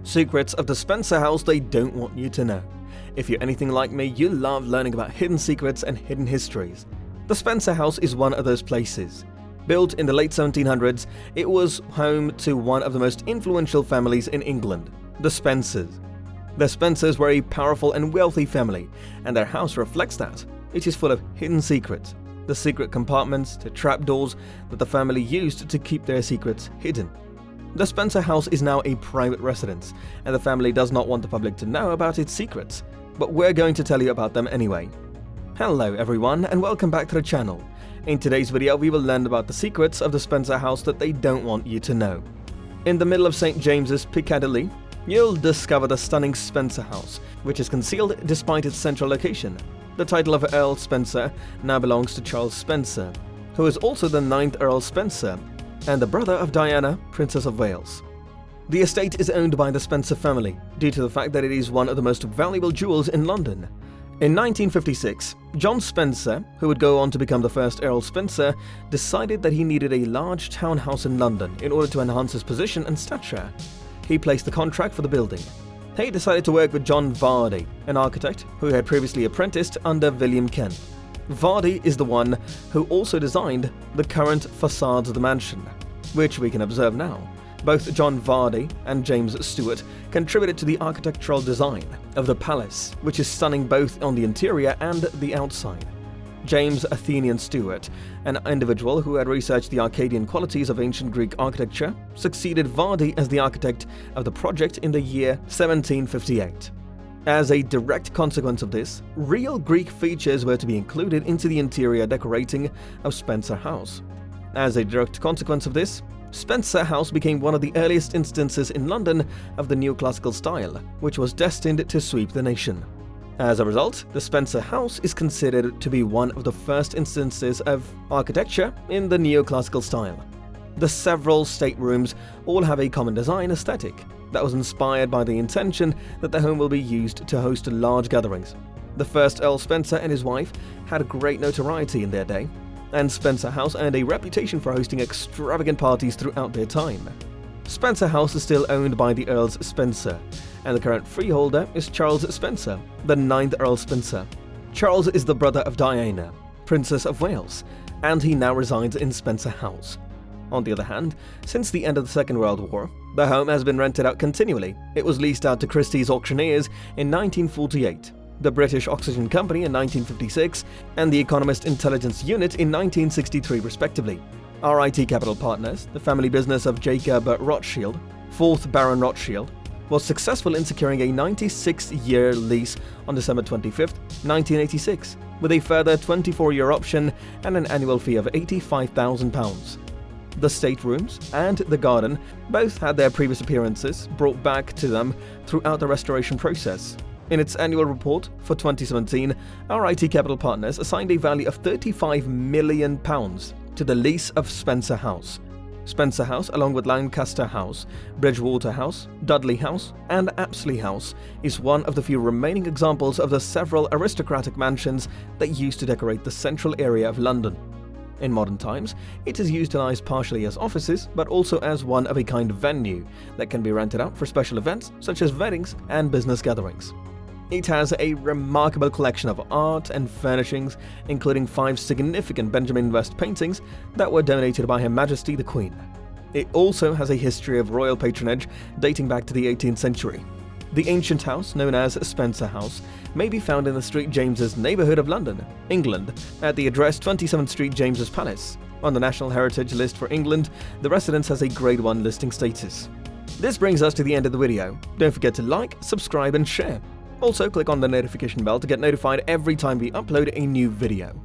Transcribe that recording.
Secrets of the Spencer house they don't want you to know. If you're anything like me, you love learning about hidden secrets and hidden histories. The Spencer house is one of those places. Built in the late 1700s, it was home to one of the most influential families in England, the Spencers. The Spencers were a powerful and wealthy family, and their house reflects that. It is full of hidden secrets, the secret compartments, the trapdoors that the family used to keep their secrets hidden. The Spencer house is now a private residence, and the family does not want the public to know about its secrets, but we're going to tell you about them anyway. Hello everyone, and welcome back to the channel. In today's video, we will learn about the secrets of the Spencer house that they don't want you to know. In the middle of St. James's, Piccadilly, you'll discover the stunning Spencer house, which is concealed despite its central location. The title of Earl Spencer now belongs to Charles Spencer, who is also the 9th Earl Spencer, and the brother of Diana, Princess of Wales. The estate is owned by the Spencer family, due to the fact that it is one of the most valuable jewels in London. In 1956, John Spencer, who would go on to become the first Earl Spencer, decided that he needed a large townhouse in London in order to enhance his position and stature. He placed the contract for the building. He decided to work with John Vardy, an architect who had previously apprenticed under William Kent. Vardy is the one who also designed the current facade of the mansion, which we can observe now. Both John Vardy and James Stewart contributed to the architectural design of the palace, which is stunning both on the interior and the outside. James Athenian Stewart, an individual who had researched the Arcadian qualities of ancient Greek architecture, succeeded Vardy as the architect of the project in the year 1758. As a direct consequence of this, real Greek features were to be included into the interior decorating of Spencer House. As a direct consequence of this, Spencer House became one of the earliest instances in London of the neoclassical style, which was destined to sweep the nation. As a result, the Spencer House is considered to be one of the first instances of architecture in the neoclassical style. The several staterooms all have a common design aesthetic that was inspired by the intention that the home will be used to host large gatherings. The first Earl Spencer and his wife had great notoriety in their day, and Spencer House earned a reputation for hosting extravagant parties throughout their time. Spencer House is still owned by the Earls Spencer, and the current freeholder is Charles Spencer, the 9th Earl Spencer. Charles is the brother of Diana, Princess of Wales, and he now resides in Spencer House. On the other hand, since the end of the Second World War, the home has been rented out continually. It was leased out to Christie's auctioneers in 1948, the British Oxygen Company in 1956, and the Economist Intelligence Unit in 1963 respectively. RIT Capital Partners, the family business of Jacob Rothschild, 4th Baron Rothschild, was successful in securing a 96-year lease on December 25, 1986, with a further 24-year option and an annual fee of £85,000. The staterooms and the garden both had their previous appearances brought back to them throughout the restoration process. In its annual report for 2017, RIT Capital Partners assigned a value of £35 million to the lease of Spencer House. Spencer House, along with Lancaster House, Bridgewater House, Dudley House, and Apsley House, is one of the few remaining examples of the several aristocratic mansions that used to decorate the central area of London. In modern times, it is utilized partially as offices, but also as one-of-a-kind venue that can be rented out for special events such as weddings and business gatherings. It has a remarkable collection of art and furnishings, including 5 significant Benjamin West paintings that were donated by Her Majesty the Queen. It also has a history of royal patronage dating back to the 18th century. The ancient house, known as Spencer House, may be found in the St. James's neighbourhood of London, England, at the address 27 Street James's Palace. On the National Heritage List for England, the residence has a Grade 1 listing status. This brings us to the end of the video. Don't forget to like, subscribe and share. Also, click on the notification bell to get notified every time we upload a new video.